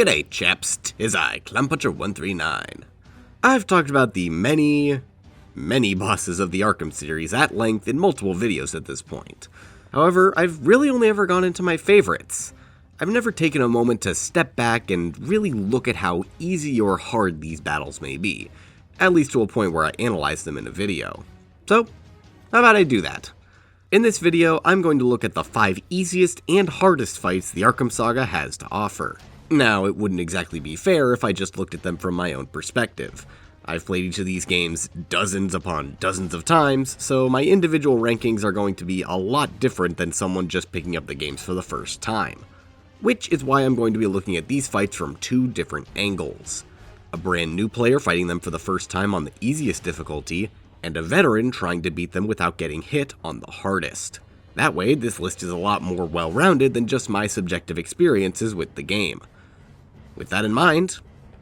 G'day chaps, 'tis I, Clownpuncher139. I've talked about the many bosses of the Arkham series at length in multiple videos at this point. However, I've really only ever gone into my favorites. I've never taken a moment to step back and really look at how easy or hard these battles may be, at least to a point where I analyze them in a video. So, how about I do that? In this video, I'm going to look at the 5 easiest and hardest fights the Arkham Saga has to offer. Now, it wouldn't exactly be fair if I just looked at them from my own perspective. I've played each of these games dozens upon dozens of times, so my individual rankings are going to be a lot different than someone just picking up the games for the first time. Which is why I'm going to be looking at these fights from 2 different angles. A brand new player fighting them for the first time on the easiest difficulty, and a veteran trying to beat them without getting hit on the hardest. That way, this list is a lot more well-rounded than just my subjective experiences with the game. With that in mind,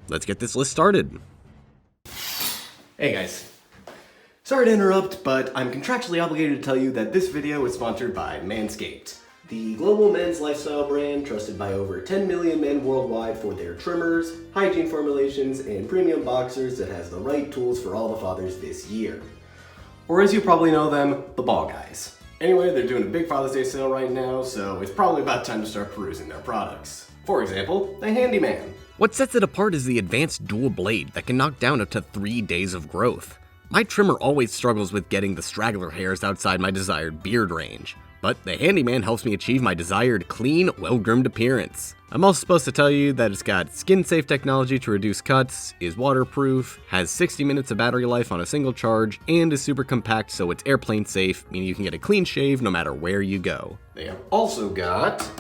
let's get this list started. Hey guys. Sorry to interrupt, but I'm contractually obligated to tell you that this video is sponsored by Manscaped, the global men's lifestyle brand trusted by over 10 million men worldwide for their trimmers, hygiene formulations, and premium boxers that has the right tools for all the fathers this year. Or as you probably know them, the ball guys. Anyway, they're doing a big Father's Day sale right now, so it's probably about time to start perusing their products. For example, the Handyman. What sets it apart is the advanced dual blade that can knock down up to 3 days of growth. My trimmer always struggles with getting the straggler hairs outside my desired beard range, but the Handyman helps me achieve my desired clean, well-groomed appearance. I'm also supposed to tell you that it's got skin-safe technology to reduce cuts, is waterproof, has 60 minutes of battery life on a single charge, and is super compact so it's airplane safe, meaning you can get a clean shave no matter where you go. They have also got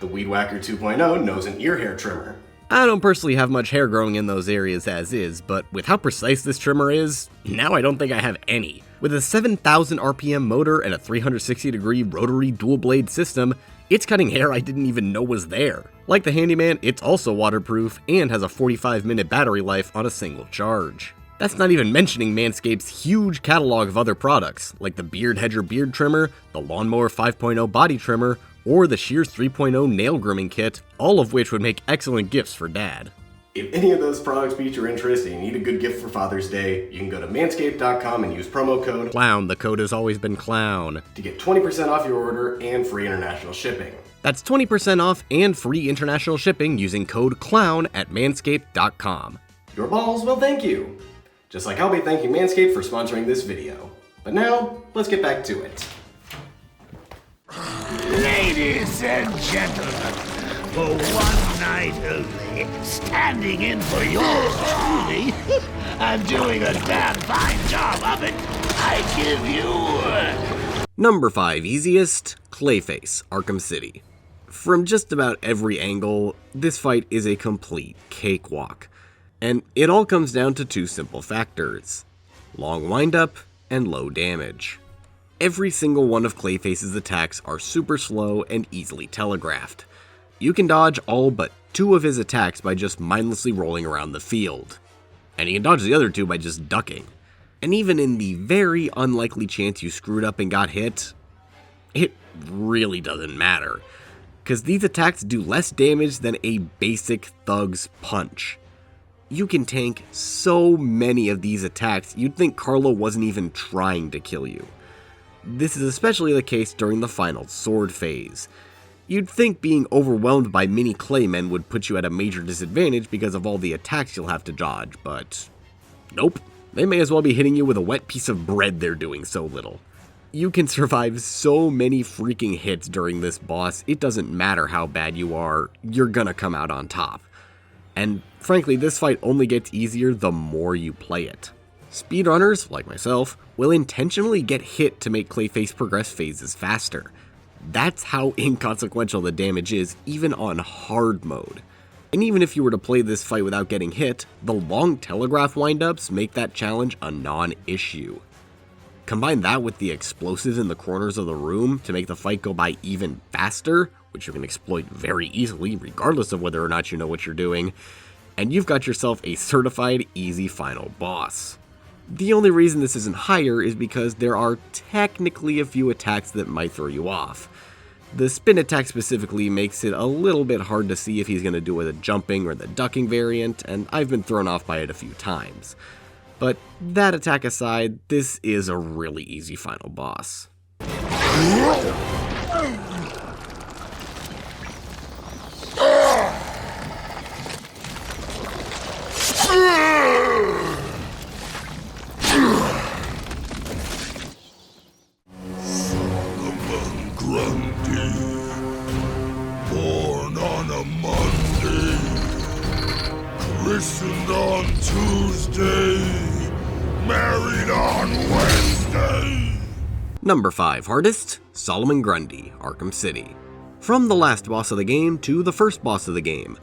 the Weed Whacker 2.0 nose and ear hair trimmer. I don't personally have much hair growing in those areas as is, but with how precise this trimmer is, now I don't think I have any. With a 7,000 RPM motor and a 360-degree rotary dual-blade system, it's cutting hair I didn't even know was there. Like the Handyman, it's also waterproof and has a 45-minute battery life on a single charge. That's not even mentioning Manscaped's huge catalog of other products, like the Beard Hedger beard trimmer, the Lawnmower 5.0 body trimmer, or the Shears 3.0 nail grooming kit, all of which would make excellent gifts for Dad. If any of those products pique your interest and you need a good gift for Father's Day, you can go to manscaped.com and use promo code CLOWN, the code has always been CLOWN, to get 20% off your order and free international shipping. That's 20% off and free international shipping using code CLOWN at manscaped.com. Your balls will thank you. Just like I'll be thanking Manscaped for sponsoring this video. But now, let's get back to it. Ladies and gentlemen, for one night only, standing in for yours truly, and doing a damn fine job of it, I give you... Number 5 easiest, Clayface, Arkham City. From just about every angle, this fight is a complete cakewalk. And it all comes down to 2 simple factors: long windup and low damage. Every single one of Clayface's attacks are super slow and easily telegraphed. You can dodge all but 2 of his attacks by just mindlessly rolling around the field. And you can dodge the other 2 by just ducking. And even in the very unlikely chance you screwed up and got hit, it really doesn't matter. Because these attacks do less damage than a basic thug's punch. You can tank so many of these attacks, you'd think Carlo wasn't even trying to kill you. This is especially the case during the final sword phase. You'd think being overwhelmed by mini Claymen would put you at a major disadvantage because of all the attacks you'll have to dodge, but nope. They may as well be hitting you with a wet piece of bread, they're doing so little. You can survive so many freaking hits during this boss, it doesn't matter how bad you are, you're gonna come out on top. And frankly, this fight only gets easier the more you play it. Speedrunners, like myself, will intentionally get hit to make Clayface progress phases faster. That's how inconsequential the damage is, even on hard mode. And even if you were to play this fight without getting hit, the long telegraph windups make that challenge a non-issue. Combine that with the explosives in the corners of the room to make the fight go by even faster, which you can exploit very easily regardless of whether or not you know what you're doing, and you've got yourself a certified easy final boss. The only reason this isn't higher is because there are technically a few attacks that might throw you off. The spin attack specifically makes it a little bit hard to see if he's going to do it with a jumping or the ducking variant, and I've been thrown off by it a few times. But that attack aside, this is a really easy final boss. Born on a Monday, christened on Tuesday, married on Wednesday. Number 5 hardest, Solomon Grundy, Arkham City. From the last boss of the game to the first boss of the game,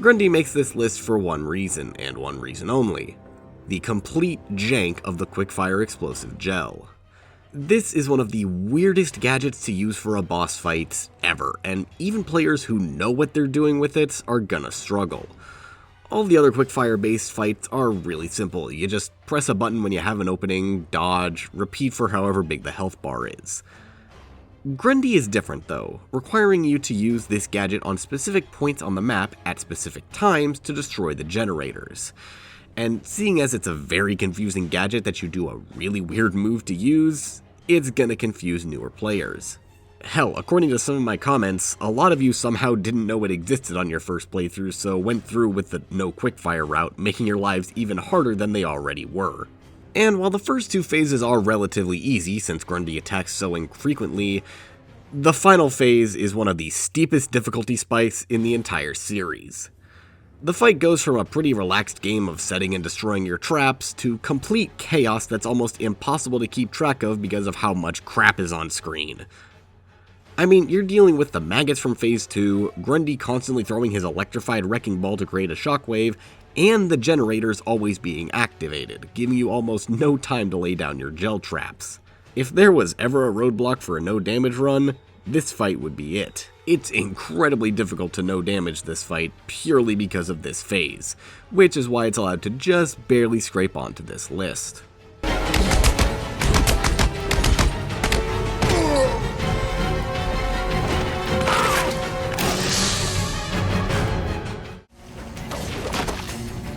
Grundy makes this list for one reason, and one reason only: the complete jank of the quickfire explosive gel. This is one of the weirdest gadgets to use for a boss fight ever, and even players who know what they're doing with it are gonna struggle. All the other quickfire based fights are really simple. You just press a button when you have an opening, dodge, repeat for however big the health bar is. Grundy is different though, requiring you to use this gadget on specific points on the map at specific times to destroy the generators. And seeing as it's a very confusing gadget that you do a really weird move to use, it's gonna confuse newer players. Hell, according to some of my comments, a lot of you somehow didn't know it existed on your first playthrough, so went through with the no quickfire route, making your lives even harder than they already were. And while the first two phases are relatively easy, since Grundy attacks so infrequently, the final phase is one of the steepest difficulty spikes in the entire series. The fight goes from a pretty relaxed game of setting and destroying your traps to complete chaos that's almost impossible to keep track of because of how much crap is on screen. I mean, you're dealing with the maggots from Phase 2, Grundy constantly throwing his electrified wrecking ball to create a shockwave, and the generators always being activated, giving you almost no time to lay down your gel traps. If there was ever a roadblock for a no damage run, this fight would be it. It's incredibly difficult to no damage this fight purely because of this phase, which is why it's allowed to just barely scrape onto this list.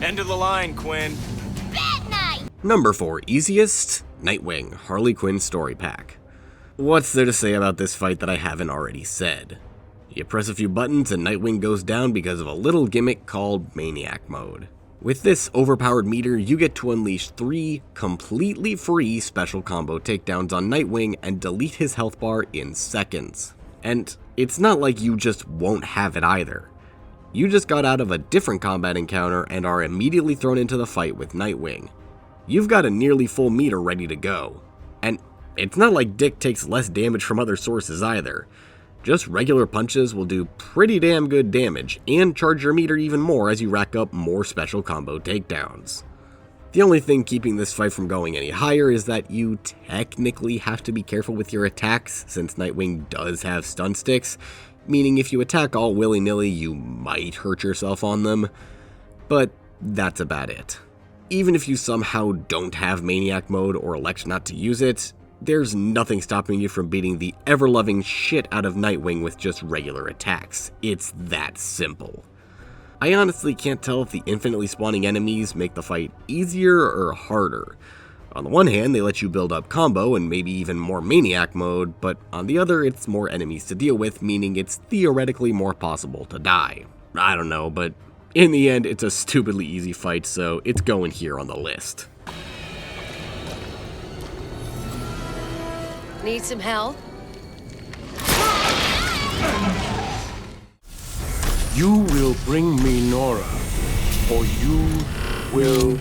End of the line, Quinn. Number 4 easiest, Nightwing, Harley Quinn Story Pack. What's there to say about this fight that I haven't already said? You press a few buttons and Nightwing goes down because of a little gimmick called Maniac Mode. With this overpowered meter, you get to unleash 3 completely free special combo takedowns on Nightwing and delete his health bar in seconds. And it's not like you just won't have it either. You just got out of a different combat encounter and are immediately thrown into the fight with Nightwing. You've got a nearly full meter ready to go. And it's not like Dick takes less damage from other sources either. Just regular punches will do pretty damn good damage and charge your meter even more as you rack up more special combo takedowns. The only thing keeping this fight from going any higher is that you technically have to be careful with your attacks since Nightwing does have stun sticks, meaning if you attack all willy-nilly you might hurt yourself on them, but that's about it. Even if you somehow don't have Maniac Mode or elect not to use it, there's nothing stopping you from beating the ever-loving shit out of Nightwing with just regular attacks. It's that simple. I honestly can't tell if the infinitely spawning enemies make the fight easier or harder. On the one hand, they let you build up combo and maybe even more Maniac Mode, but on the other, it's more enemies to deal with, meaning it's theoretically more possible to die. I don't know, but in the end, it's a stupidly easy fight, so it's going here on the list. Need some help? You will bring me Nora, or you will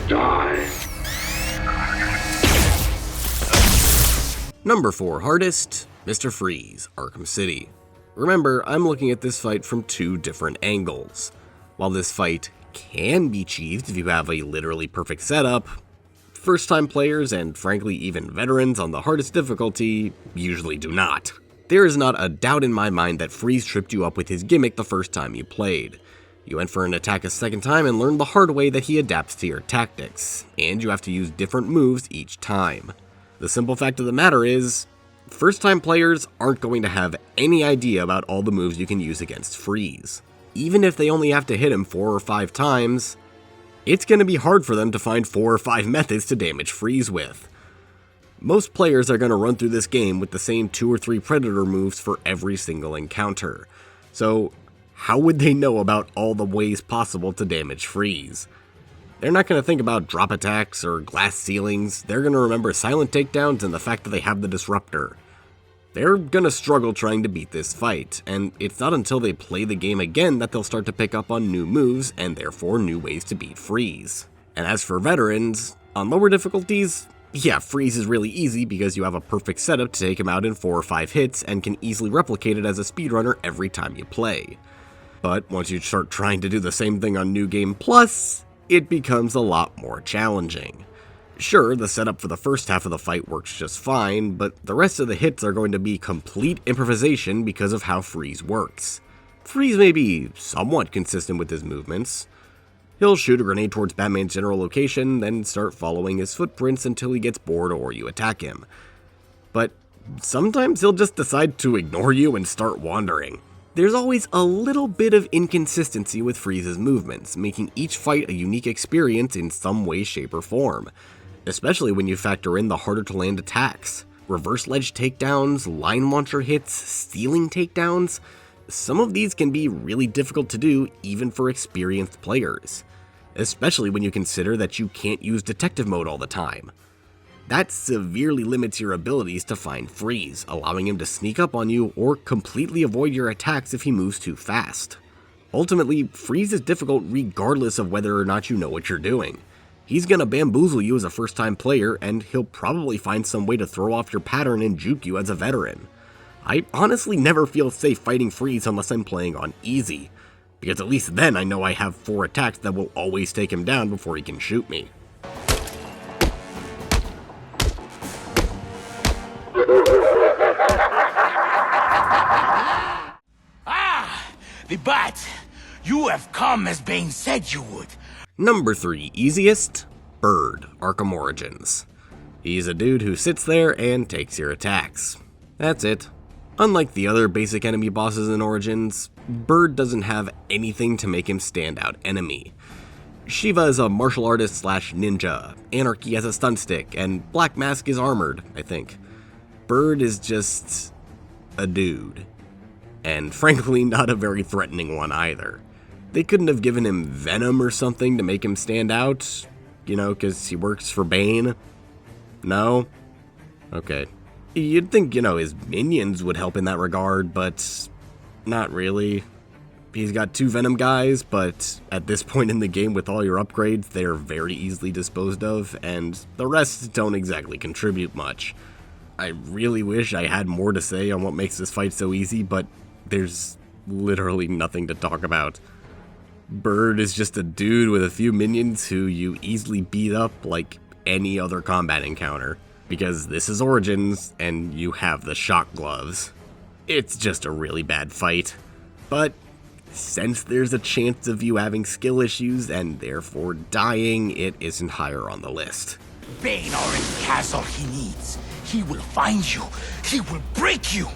die. Number 4 hardest, Mr. Freeze, Arkham City. Remember, I'm looking at this fight from 2 different angles. While this fight can be achieved if you have a literally perfect setup, first-time players and frankly even veterans on the hardest difficulty usually do not. There is not a doubt in my mind that Freeze tripped you up with his gimmick the first time you played. You went for an attack a second time and learned the hard way that he adapts to your tactics, and you have to use different moves each time. The simple fact of the matter is, First-time players aren't going to have any idea about all the moves you can use against Freeze. Even if they only have to hit him 4 or 5 times, it's going to be hard for them to find 4 or 5 methods to damage Freeze with. Most players are going to run through this game with the same 2 or 3 Predator moves for every single encounter. So, how would they know about all the ways possible to damage Freeze? They're not going to think about drop attacks or glass ceilings. They're going to remember silent takedowns and the fact that they have the Disruptor. They're going to struggle trying to beat this fight, and it's not until they play the game again that they'll start to pick up on new moves and therefore new ways to beat Freeze. And as for veterans, on lower difficulties, yeah, Freeze is really easy because you have a perfect setup to take him out in 4 or 5 hits and can easily replicate it as a speedrunner every time you play. But once you start trying to do the same thing on New Game Plus, it becomes a lot more challenging. Sure, the setup for the first half of the fight works just fine, but the rest of the hits are going to be complete improvisation because of how Freeze works. Freeze may be somewhat consistent with his movements. He'll shoot a grenade towards Batman's general location, then start following his footprints until he gets bored or you attack him. But sometimes he'll just decide to ignore you and start wandering. There's always a little bit of inconsistency with Freeze's movements, making each fight a unique experience in some way, shape, or form. Especially when you factor in the harder to land attacks. Reverse ledge takedowns, line launcher hits, stealing takedowns. Some of these can be really difficult to do even for experienced players. Especially when you consider that you can't use detective mode all the time. That severely limits your abilities to find Freeze, allowing him to sneak up on you or completely avoid your attacks if he moves too fast. Ultimately, Freeze is difficult regardless of whether or not you know what you're doing. He's gonna bamboozle you as a first-time player, and he'll probably find some way to throw off your pattern and juke you as a veteran. I honestly never feel safe fighting Freeze unless I'm playing on easy, because at least then I know I have 4 attacks that will always take him down before he can shoot me. The Bat! You have come as Bane said you would. Number 3 easiest, Bird, Arkham Origins. He's a dude who sits there and takes your attacks. That's it. Unlike the other basic enemy bosses in Origins, Bird doesn't have anything to make him stand out enemy. Shiva is a martial artist slash ninja, Anarchy has a stun stick, and Black Mask is armored, I think. Bird is just a dude. And frankly, not a very threatening one either. They couldn't have given him Venom or something to make him stand out, you know, because he works for Bane? No? Okay. You'd think, you know, his minions would help in that regard, but not really. He's got 2 Venom guys, but at this point in the game with all your upgrades, they're very easily disposed of, and the rest don't exactly contribute much. I really wish I had more to say on what makes this fight so easy, but there's literally nothing to talk about. Bird is just a dude with a few minions who you easily beat up like any other combat encounter, because this is Origins and you have the shock gloves. It's just a really bad fight. But since there's a chance of you having skill issues and therefore dying, it isn't higher on the list. Bane already has all he needs. He will find you. He will break you.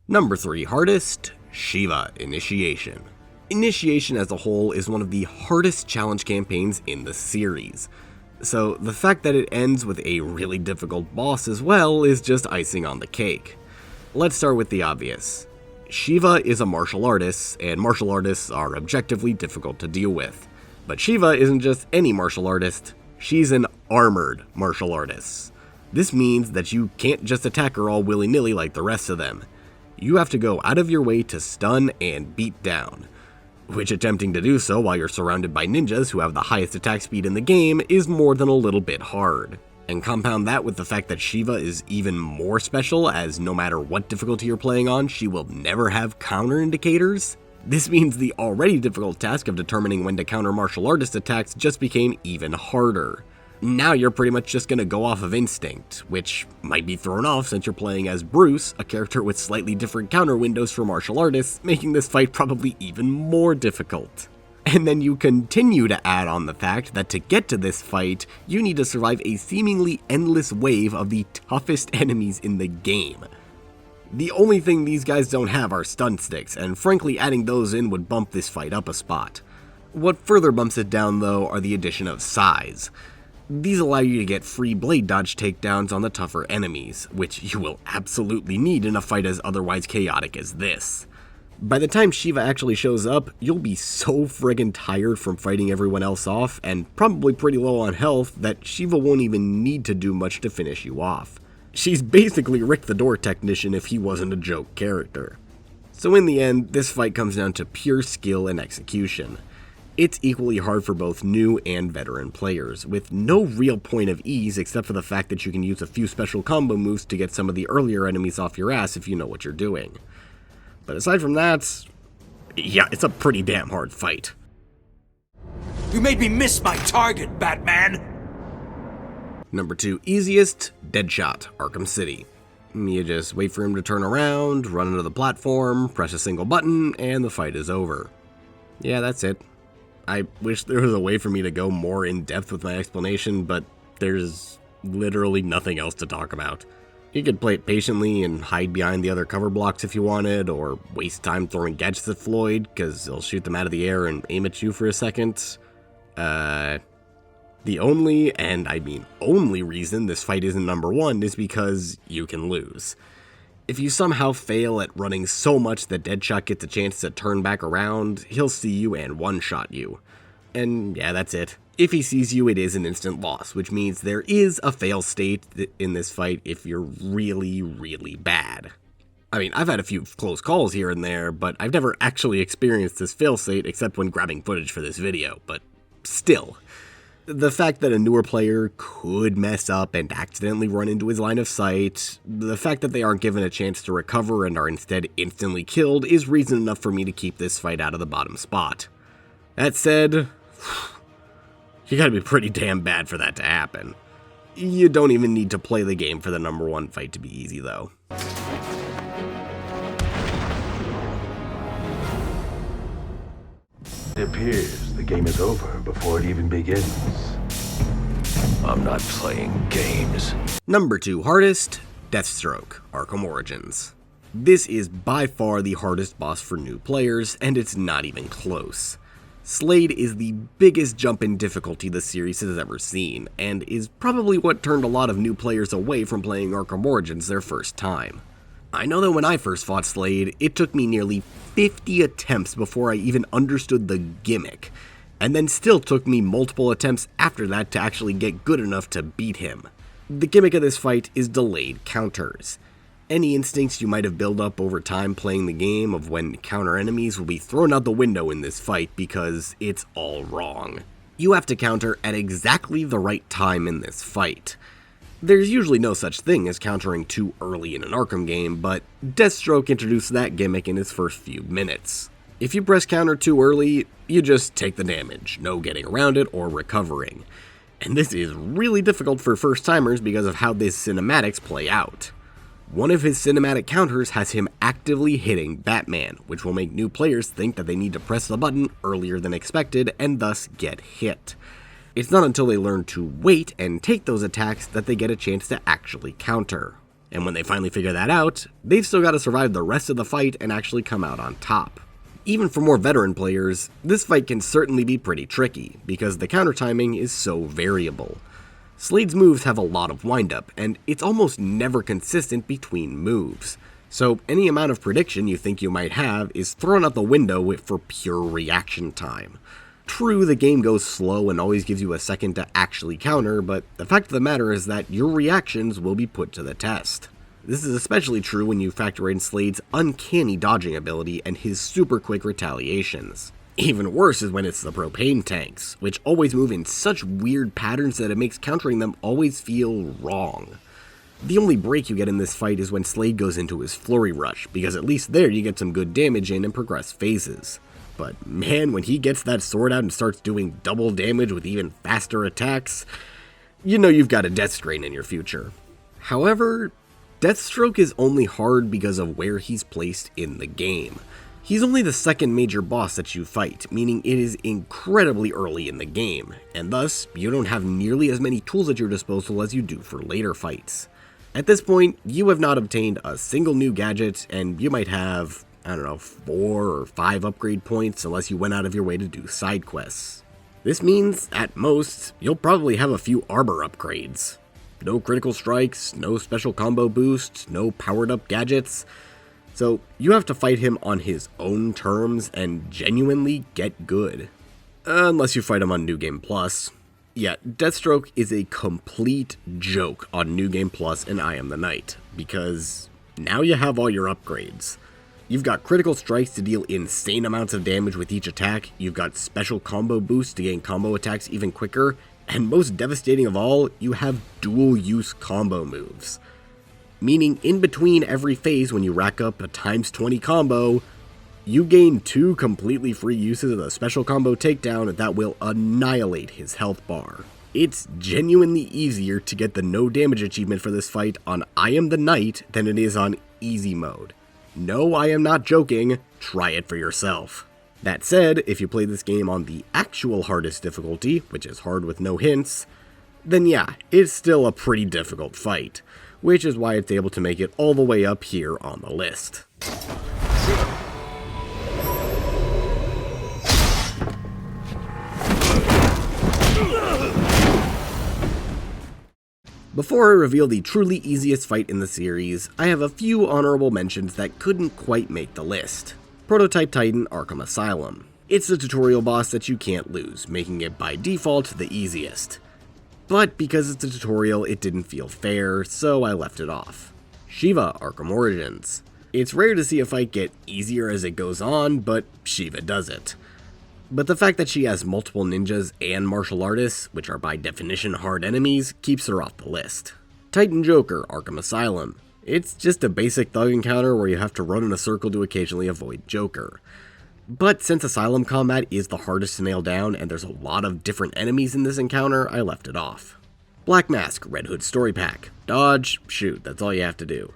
Number 3 hardest, Shiva Initiation. Initiation as a whole is one of the hardest challenge campaigns in the series. So the fact that it ends with a really difficult boss as well is just icing on the cake. Let's start with the obvious. Shiva is a martial artist, and martial artists are objectively difficult to deal with. But Shiva isn't just any martial artist, she's an armored martial artist. This means that you can't just attack her all willy-nilly like the rest of them. You have to go out of your way to stun and beat down, which attempting to do so while you're surrounded by ninjas who have the highest attack speed in the game is more than a little bit hard. And compound that with the fact that Shiva is even more special, as no matter what difficulty you're playing on, she will never have counter indicators. This means the already difficult task of determining when to counter martial artist attacks just became even harder. Now you're pretty much just gonna go off of instinct, which might be thrown off since you're playing as Bruce, a character with slightly different counter windows for martial artists, making this fight probably even more difficult. And then you continue to add on the fact that to get to this fight, you need to survive a seemingly endless wave of the toughest enemies in the game. The only thing these guys don't have are stun sticks, and frankly adding those in would bump this fight up a spot. What further bumps it down though are the addition of size. These allow you to get free blade dodge takedowns on the tougher enemies, which you will absolutely need in a fight as otherwise chaotic as this. By the time Shiva actually shows up, you'll be so friggin' tired from fighting everyone else off, and probably pretty low on health, that Shiva won't even need to do much to finish you off. She's basically Rick the Door Technician if he wasn't a joke character. So in the end, this fight comes down to pure skill and execution. It's equally hard for both new and veteran players, with no real point of ease except for the fact that you can use a few special combo moves to get some of the earlier enemies off your ass if you know what you're doing. But aside from that, yeah, it's a pretty damn hard fight. You made me miss my target, Batman! Number 2 easiest, Deadshot, Arkham City. You just wait for him to turn around, run into the platform, press a single button, and the fight is over. Yeah, that's it. I wish there was a way for me to go more in depth with my explanation, but there's literally nothing else to talk about. You could play it patiently and hide behind the other cover blocks if you wanted, or waste time throwing gadgets at Floyd, because he'll shoot them out of the air and aim at you for a second. The only, and I mean only reason this fight isn't number 1 is because you can lose. If you somehow fail at running so much that Deadshot gets a chance to turn back around, he'll see you and one-shot you. And yeah, that's it. If he sees you, it is an instant loss, which means there is a fail state in this fight if you're really, really bad. I mean, I've had a few close calls here and there, but I've never actually experienced this fail state except when grabbing footage for this video, but still. The fact that a newer player could mess up and accidentally run into his line of sight, the fact that they aren't given a chance to recover and are instead instantly killed is reason enough for me to keep this fight out of the bottom spot. That said, you gotta be pretty damn bad for that to happen. You don't even need to play the game for the number 1 fight to be easy though. It appears the game is over before it even begins. I'm not playing games. Number 2 hardest, Deathstroke, Arkham Origins. This is by far the hardest boss for new players, and it's not even close. Slade is the biggest jump in difficulty the series has ever seen, and is probably what turned a lot of new players away from playing Arkham Origins their first time. I know that when I first fought Slade, it took me nearly 50 attempts before I even understood the gimmick, and then still took me multiple attempts after that to actually get good enough to beat him. The gimmick of this fight is delayed counters. Any instincts you might have built up over time playing the game of when counter enemies will be thrown out the window in this fight because it's all wrong. You have to counter at exactly the right time in this fight. There's usually no such thing as countering too early in an Arkham game, but Deathstroke introduced that gimmick in his first few minutes. If you press counter too early, you just take the damage, no getting around it or recovering. And this is really difficult for first timers because of how these cinematics play out. One of his cinematic counters has him actively hitting Batman, which will make new players think that they need to press the button earlier than expected and thus get hit. It's not until they learn to wait and take those attacks that they get a chance to actually counter. And when they finally figure that out, they've still got to survive the rest of the fight and actually come out on top. Even for more veteran players, this fight can certainly be pretty tricky, because the counter timing is so variable. Slade's moves have a lot of windup, and it's almost never consistent between moves. So any amount of prediction you think you might have is thrown out the window for pure reaction time. True, the game goes slow and always gives you a second to actually counter, but the fact of the matter is that your reactions will be put to the test. This is especially true when you factor in Slade's uncanny dodging ability and his super quick retaliations. Even worse is when it's the propane tanks, which always move in such weird patterns that it makes countering them always feel wrong. The only break you get in this fight is when Slade goes into his flurry rush, because at least there you get some good damage in and progress phases. But man, when he gets that sword out and starts doing double damage with even faster attacks, you know you've got a death strain in your future. However, Deathstroke is only hard because of where he's placed in the game. He's only the second major boss that you fight, meaning it is incredibly early in the game, and thus, you don't have nearly as many tools at your disposal as you do for later fights. At this point, you have not obtained a single new gadget, and you might have, 4 or 5 upgrade points unless you went out of your way to do side quests. This means, at most, you'll probably have a few armor upgrades. No critical strikes, no special combo boost, no powered up gadgets. So you have to fight him on his own terms and genuinely get good. Unless you fight him on New Game Plus. Yeah, Deathstroke is a complete joke on New Game Plus and I Am the Knight, because now you have all your upgrades. You've got critical strikes to deal insane amounts of damage with each attack, you've got special combo boosts to gain combo attacks even quicker, and most devastating of all, you have dual use combo moves. Meaning in between every phase when you rack up a ×20 combo, you gain 2 completely free uses of the special combo takedown that will annihilate his health bar. It's genuinely easier to get the no damage achievement for this fight on I Am the Knight than it is on easy mode. No, I am not joking, try it for yourself. That said, if you play this game on the actual hardest difficulty, which is hard with no hints, then yeah, it's still a pretty difficult fight, which is why it's able to make it all the way up here on the list. Before I reveal the truly easiest fight in the series, I have a few honorable mentions that couldn't quite make the list. Prototype Titan Arkham Asylum. It's the tutorial boss that you can't lose, making it by default the easiest. But because it's a tutorial, it didn't feel fair, so I left it off. Shiva Arkham Origins. It's rare to see a fight get easier as it goes on, but Shiva does it. But the fact that she has multiple ninjas and martial artists, which are by definition hard enemies, keeps her off the list. Titan Joker Arkham Asylum. It's just a basic thug encounter where you have to run in a circle to occasionally avoid Joker. But since Asylum combat is the hardest to nail down and there's a lot of different enemies in this encounter, I left it off. Black Mask Red Hood Story Pack. Dodge, shoot, that's all you have to do.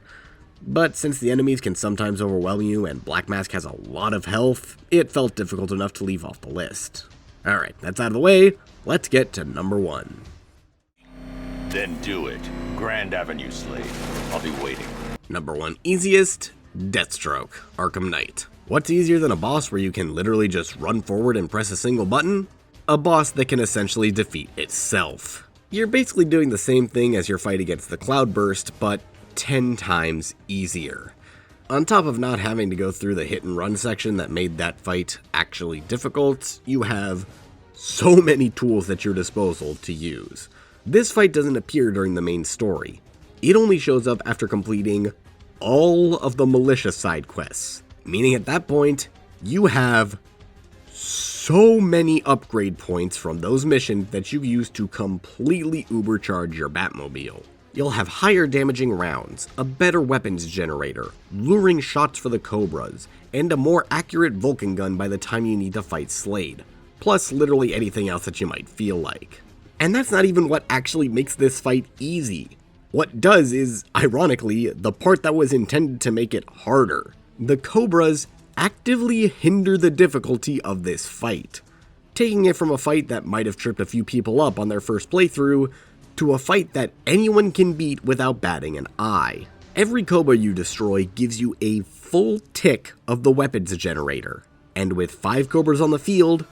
But since the enemies can sometimes overwhelm you and Black Mask has a lot of health, it felt difficult enough to leave off the list. Alright, that's out of the way, let's get to number 1. Then do it. Grand Avenue Slave. I'll be waiting. Number 1 easiest, Deathstroke, Arkham Knight. What's easier than a boss where you can literally just run forward and press a single button? A boss that can essentially defeat itself. You're basically doing the same thing as your fight against the Cloudburst, but 10 times easier. On top of not having to go through the hit and run section that made that fight actually difficult, you have so many tools at your disposal to use. This fight doesn't appear during the main story. It only shows up after completing all of the militia side quests, meaning at that point, you have so many upgrade points from those missions that you use to completely ubercharge your Batmobile. You'll have higher damaging rounds, a better weapons generator, luring shots for the Cobras, and a more accurate Vulcan gun by the time you need to fight Slade, plus literally anything else that you might feel like. And that's not even what actually makes this fight easy. What does is, ironically, the part that was intended to make it harder. The Cobras actively hinder the difficulty of this fight, taking it from a fight that might have tripped a few people up on their first playthrough to a fight that anyone can beat without batting an eye. Every Cobra you destroy gives you a full tick of the weapons generator, and with 5 Cobras on the field,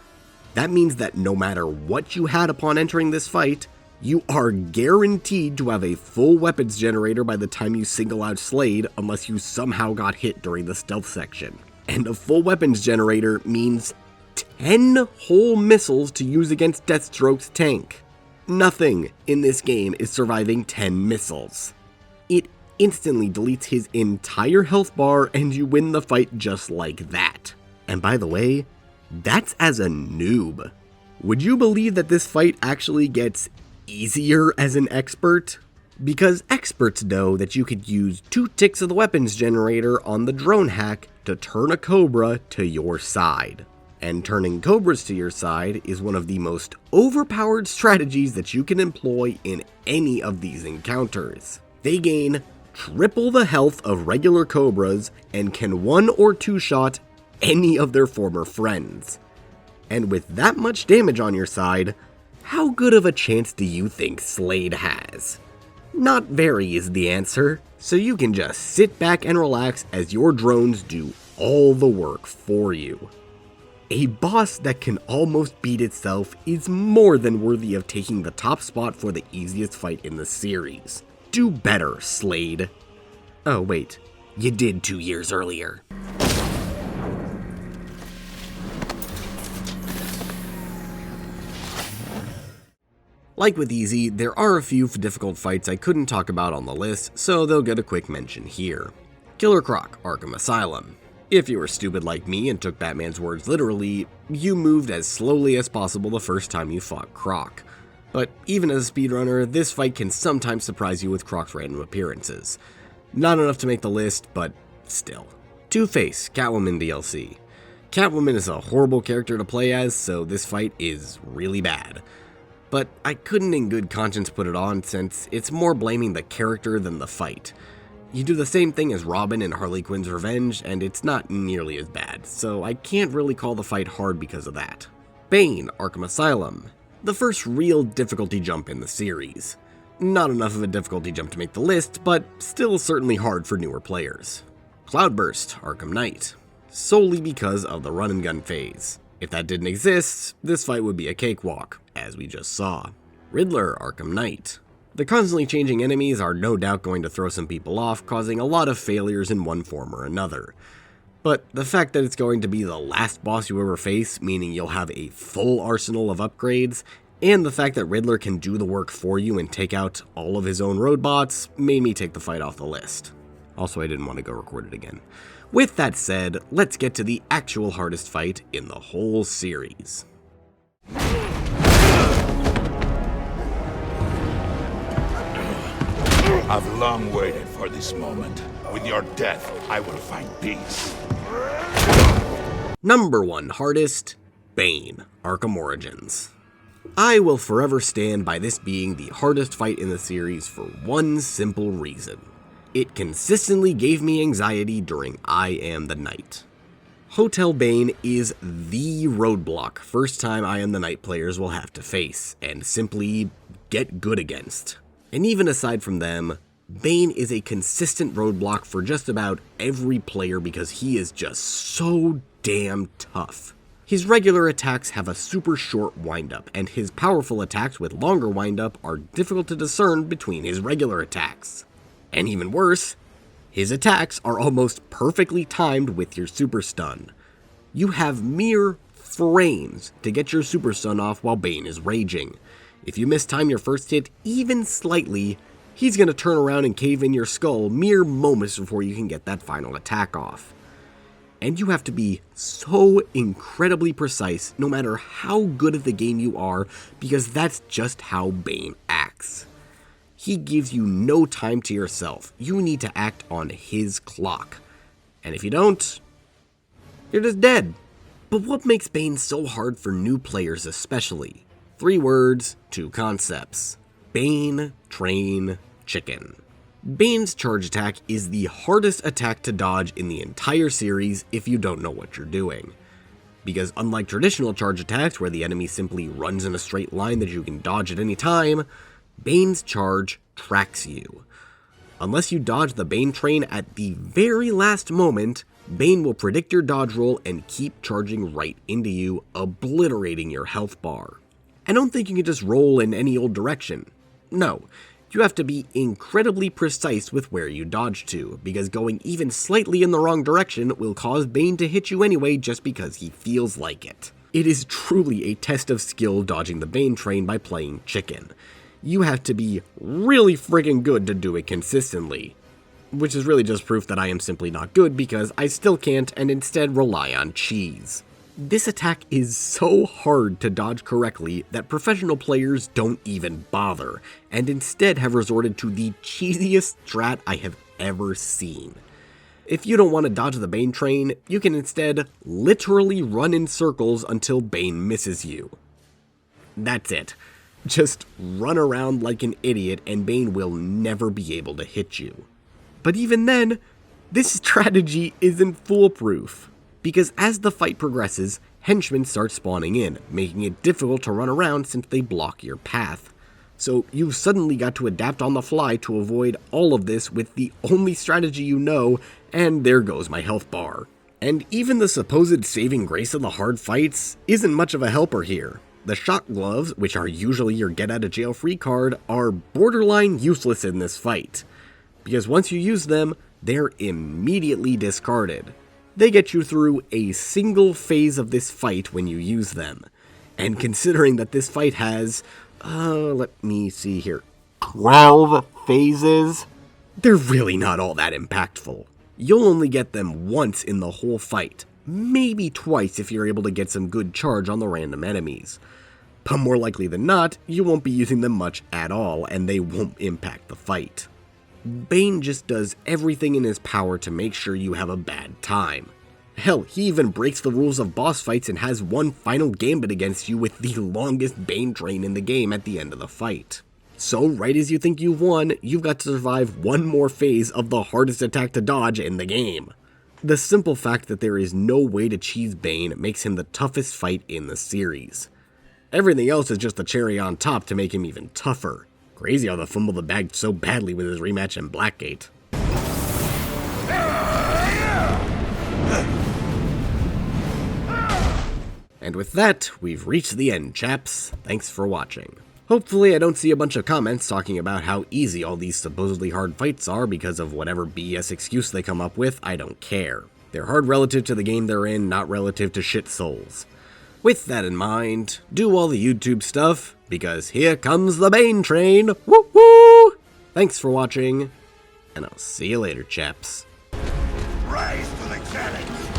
that means that no matter what you had upon entering this fight, you are guaranteed to have a full weapons generator by the time you single out Slade unless you somehow got hit during the stealth section. And a full weapons generator means 10 whole missiles to use against Deathstroke's tank. Nothing in this game is surviving 10 missiles. It instantly deletes his entire health bar and you win the fight just like that. And by the way, that's as a noob. Would you believe that this fight actually gets easier as an expert? Because experts know that you could use 2 ticks of the weapons generator on the drone hack to turn a Cobra to your side. And turning Cobras to your side is one of the most overpowered strategies that you can employ in any of these encounters. They gain triple the health of regular Cobras and can 1 or 2 shot any of their former friends. And with that much damage on your side, how good of a chance do you think Slade has? Not very is the answer, so you can just sit back and relax as your drones do all the work for you. A boss that can almost beat itself is more than worthy of taking the top spot for the easiest fight in the series. Do better, Slade. Oh wait, you did 2 years earlier. Like with Easy, there are a few difficult fights I couldn't talk about on the list, so they'll get a quick mention here. Killer Croc, Arkham Asylum. If you were stupid like me and took Batman's words literally, you moved as slowly as possible the first time you fought Croc. But even as a speedrunner, this fight can sometimes surprise you with Croc's random appearances. Not enough to make the list, but still. Two-Face, Catwoman DLC. Catwoman is a horrible character to play as, so this fight is really bad. But I couldn't in good conscience put it on since it's more blaming the character than the fight. You do the same thing as Robin in Harley Quinn's Revenge, and it's not nearly as bad, so I can't really call the fight hard because of that. Bane, Arkham Asylum. The first real difficulty jump in the series. Not enough of a difficulty jump to make the list, but still certainly hard for newer players. Cloudburst, Arkham Knight. Solely because of the run and gun phase. If that didn't exist, this fight would be a cakewalk, as we just saw. Riddler, Arkham Knight. The constantly changing enemies are no doubt going to throw some people off, causing a lot of failures in one form or another. But the fact that it's going to be the last boss you ever face, meaning you'll have a full arsenal of upgrades, and the fact that Riddler can do the work for you and take out all of his own roadbots, made me take the fight off the list. Also, I didn't want to go record it again. With that said, let's get to the actual hardest fight in the whole series. I've long waited for this moment. With your death, I will find peace. Number 1 hardest, Bane, Arkham Origins. I will forever stand by this being the hardest fight in the series for one simple reason. It consistently gave me anxiety during I Am the Night. Hotel Bane is the roadblock first time I Am the Night players will have to face, and simply get good against. And even aside from them, Bane is a consistent roadblock for just about every player because he is just so damn tough. His regular attacks have a super short windup, and his powerful attacks with longer windup are difficult to discern between his regular attacks. And even worse, his attacks are almost perfectly timed with your super stun. You have mere frames to get your super stun off while Bane is raging. If you mistime your first hit even slightly, he's going to turn around and cave in your skull mere moments before you can get that final attack off. And you have to be so incredibly precise no matter how good at the game you are, because that's just how Bane acts. He gives you no time to yourself. You need to act on his clock. And if you don't, you're just dead. But what makes Bane so hard for new players especially? 3 words, 2 concepts. Bane, Train, Chicken. Bane's charge attack is the hardest attack to dodge in the entire series if you don't know what you're doing. Because unlike traditional charge attacks where the enemy simply runs in a straight line that you can dodge at any time, Bane's charge tracks you. Unless you dodge the Bane train at the very last moment, Bane will predict your dodge roll and keep charging right into you, obliterating your health bar. I don't think you can just roll in any old direction. No, you have to be incredibly precise with where you dodge to, because going even slightly in the wrong direction will cause Bane to hit you anyway just because he feels like it. It is truly a test of skill dodging the Bane train by playing chicken. You have to be really friggin' good to do it consistently. Which is really just proof that I am simply not good because I still can't and instead rely on cheese. This attack is so hard to dodge correctly that professional players don't even bother, and instead have resorted to the cheesiest strat I have ever seen. If you don't want to dodge the Bane train, you can instead literally run in circles until Bane misses you. That's it. Just run around like an idiot and Bane will never be able to hit you. But even then, this strategy isn't foolproof. because as the fight progresses, henchmen start spawning in, making it difficult to run around since they block your path. So you've suddenly got to adapt on the fly to avoid all of this with the only strategy you know, and there goes my health bar. And even the supposed saving grace of the hard fights isn't much of a helper here. The shock gloves, which are usually your get out of jail free card, are borderline useless in this fight, because once you use them, they're immediately discarded. They get you through a single phase of this fight when you use them. And considering that this fight has, let me see here, 12 phases, they're really not all that impactful. You'll only get them once in the whole fight, maybe twice if you're able to get some good charge on the random enemies. But more likely than not, you won't be using them much at all, and they won't impact the fight. Bane just does everything in his power to make sure you have a bad time. Hell, he even breaks the rules of boss fights and has one final gambit against you with the longest Bane train in the game at the end of the fight. So right as you think you've won, you've got to survive one more phase of the hardest attack to dodge in the game. The simple fact that there is no way to cheese Bane makes him the toughest fight in the series. Everything else is just the cherry on top to make him even tougher. Crazy how they fumbled the bag so badly with his rematch in Blackgate. And with that, we've reached the end, chaps. Thanks for watching. Hopefully I don't see a bunch of comments talking about how easy all these supposedly hard fights are because of whatever BS excuse they come up with. I don't care. They're hard relative to the game they're in, not relative to shit souls. With that in mind, do all the YouTube stuff, because here comes the Bane train! Woo woo! Thanks for watching, and I'll see you later, chaps. Rise to the challenge!